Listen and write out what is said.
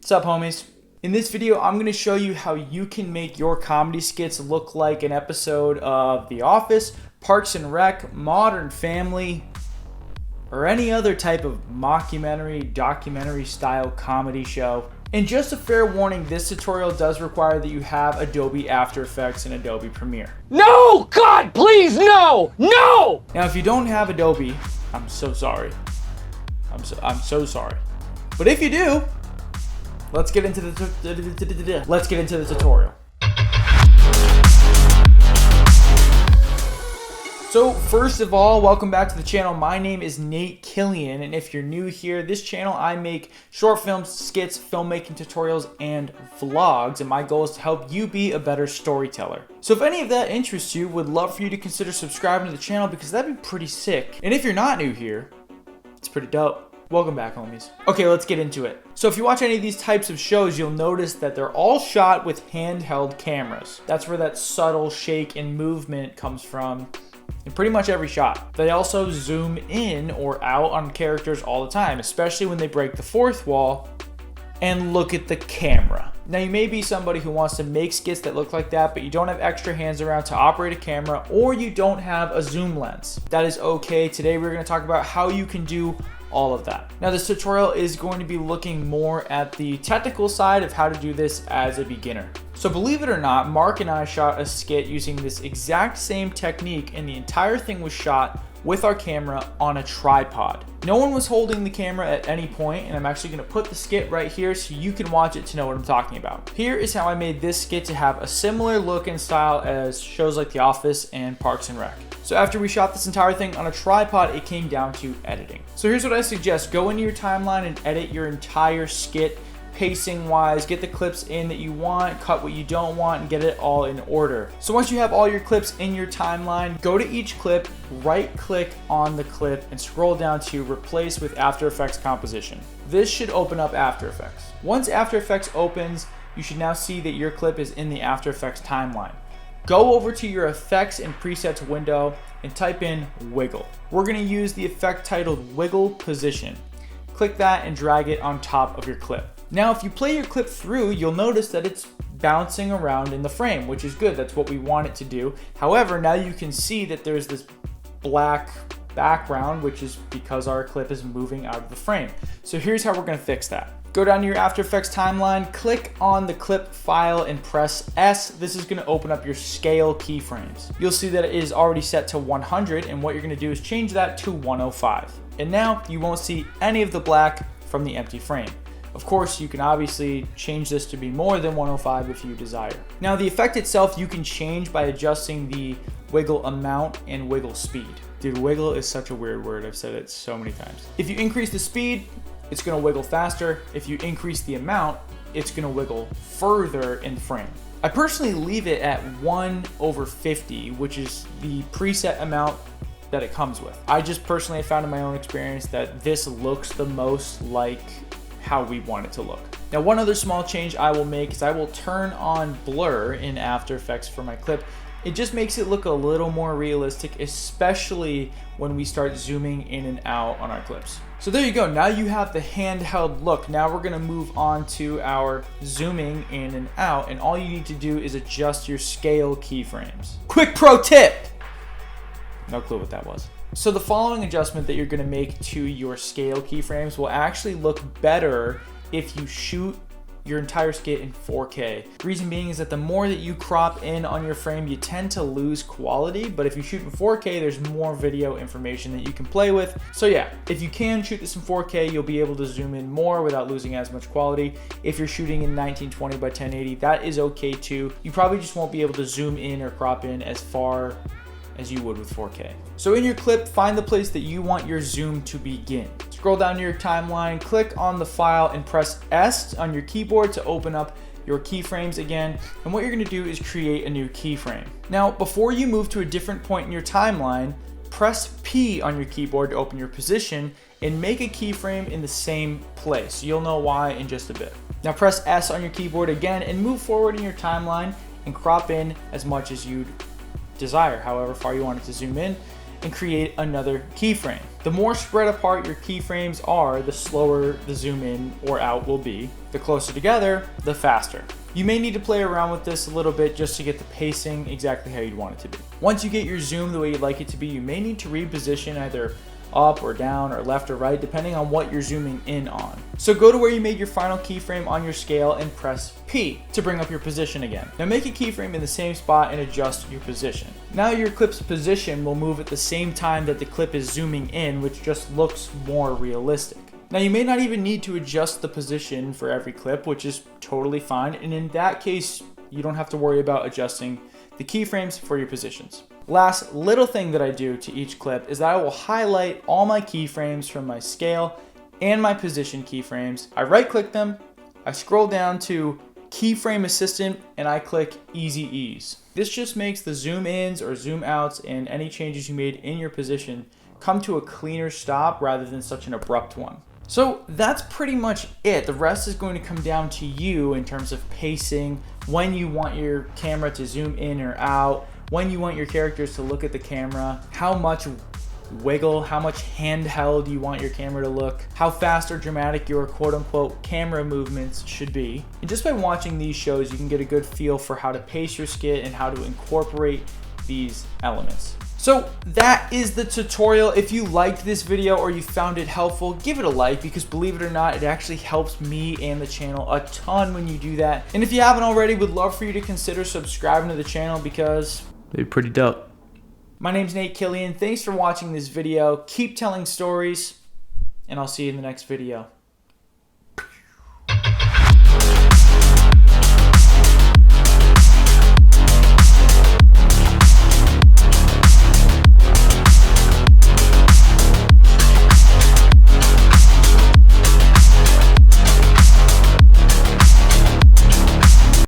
What's up, homies? In this video, I'm going to show you how you can make your comedy skits look like an episode of The Office, Parks and Rec, Modern Family, or any other type of mockumentary, documentary style comedy show. And just a fair warning, this tutorial does require that you have Adobe After Effects and Adobe Premiere. No! God, please, no! No! Now, if you don't have Adobe, I'm so sorry. I'm so sorry. But if you do, let's get into the tutorial. So first of all, welcome back to the channel. My name is Nate Killian, and if you're new here, this channel I make short films, skits, filmmaking tutorials, and vlogs, and my goal is to help you be a better storyteller. So if any of that interests you, would love for you to consider subscribing to the channel because that'd be pretty sick. And if you're not new here, it's pretty dope. Welcome back, homies. Okay, let's get into it. So if you watch any of these types of shows, you'll notice that they're all shot with handheld cameras. That's where that subtle shake and movement comes from in pretty much every shot. They also zoom in or out on characters all the time, especially when they break the fourth wall and look at the camera. Now, you may be somebody who wants to make skits that look like that, but you don't have extra hands around to operate a camera, or you don't have a zoom lens. That is okay. Today, we're going to talk about how you can do all of that. Now, this tutorial is going to be looking more at the technical side of how to do this as a beginner. So believe it or not, Mark and I shot a skit using this exact same technique, and the entire thing was shot with our camera on a tripod. No one was holding the camera at any point, and I'm actually going to put the skit right here so you can watch it to know what I'm talking about. Here is how I made this skit to have a similar look and style as shows like The Office and Parks and Rec. So after we shot this entire thing on a tripod, it came down to editing. So here's what I suggest. Go into your timeline and edit your entire skit pacing wise, get the clips in that you want, cut what you don't want, and get it all in order. So once you have all your clips in your timeline, go to each clip, right click on the clip, and scroll down to replace with After Effects composition. This should open up After Effects. Once After Effects opens, you should now see that your clip is in the After Effects timeline. Go over to your effects and presets window and type in wiggle. We're going to use the effect titled wiggle position. Click that and drag it on top of your clip. Now, if you play your clip through, you'll notice that it's bouncing around in the frame, which is good. That's what we want it to do. However, now you can see that there's this black background, which is because our clip is moving out of the frame. So here's how we're going to fix that. Go down to your After Effects timeline, click on the clip file and press S. This is going to open up your scale keyframes. You'll see that it is already set to 100, and what you're going to do is change that to 105. And now you won't see any of the black from the empty frame. Of course, you can obviously change this to be more than 105 if you desire. Now, the effect itself you can change by adjusting the wiggle amount and wiggle speed. Dude, wiggle is such a weird word. I've said it so many times. If you increase the speed, it's going to wiggle faster. If you increase the amount, it's going to wiggle further in frame. I personally leave it at 1/50, which is the preset amount that it comes with. I just personally have found in my own experience that this looks the most like how we want it to look. Now, one other small change I will make is I will turn on blur in After Effects for my clip. It just makes it look a little more realistic, especially when we start zooming in and out on our clips. So there you go. Now you have the handheld look. Now we're going to move on to our zooming in and out, and all you need to do is adjust your scale keyframes. Quick pro tip! No clue what that was. So the following adjustment that you're going to make to your scale keyframes will actually look better if you shoot your entire skit in 4K. The reason being is that the more that you crop in on your frame, you tend to lose quality, but if you shoot in 4K, there's more video information that you can play with. So yeah, if you can shoot this in 4K, you'll be able to zoom in more without losing as much quality. If you're shooting in 1920 by 1080, that is okay too. You probably just won't be able to zoom in or crop in as far as you would with 4K. So in your clip, find the place that you want your zoom to begin. Scroll down to your timeline, click on the file and press S on your keyboard to open up your keyframes again. And what you're gonna do is create a new keyframe. Now, before you move to a different point in your timeline, press P on your keyboard to open your position and make a keyframe in the same place. You'll know why in just a bit. Now press S on your keyboard again and move forward in your timeline and crop in as much as you'd desire, however far you want it to zoom in. and create another keyframe. The more spread apart your keyframes are, the slower the zoom in or out will be. The closer together, the faster. You may need to play around with this a little bit just to get the pacing exactly how you'd want it to be. Once you get your zoom the way you'd like it to be, you may need to reposition either up or down or left or right depending on what you're zooming in on. So go to where you made your final keyframe on your scale and press P to bring up your position again. Now make a keyframe in the same spot and adjust your position. Now your clip's position will move at the same time that the clip is zooming in, which just looks more realistic. Now you may not even need to adjust the position for every clip, which is totally fine, and in that case you don't have to worry about adjusting the keyframes for your positions. Last little thing that I do to each clip is that I will highlight all my keyframes from my scale and my position keyframes. I right click them, I scroll down to Keyframe Assistant, and I click Easy Ease. This just makes the zoom ins or zoom outs and any changes you made in your position come to a cleaner stop rather than such an abrupt one. So that's pretty much it. The rest is going to come down to you in terms of pacing, when you want your camera to zoom in or out, when you want your characters to look at the camera, how much wiggle, how much handheld you want your camera to look, how fast or dramatic your quote-unquote camera movements should be. And just by watching these shows, you can get a good feel for how to pace your skit and how to incorporate these elements. So that is the tutorial. If you liked this video or you found it helpful, give it a like, because believe it or not, it actually helps me and the channel a ton when you do that. And if you haven't already, would love for you to consider subscribing to the channel because they're pretty dope. My name's Nate Killian. Thanks for watching this video. Keep telling stories, and I'll see you in the next video.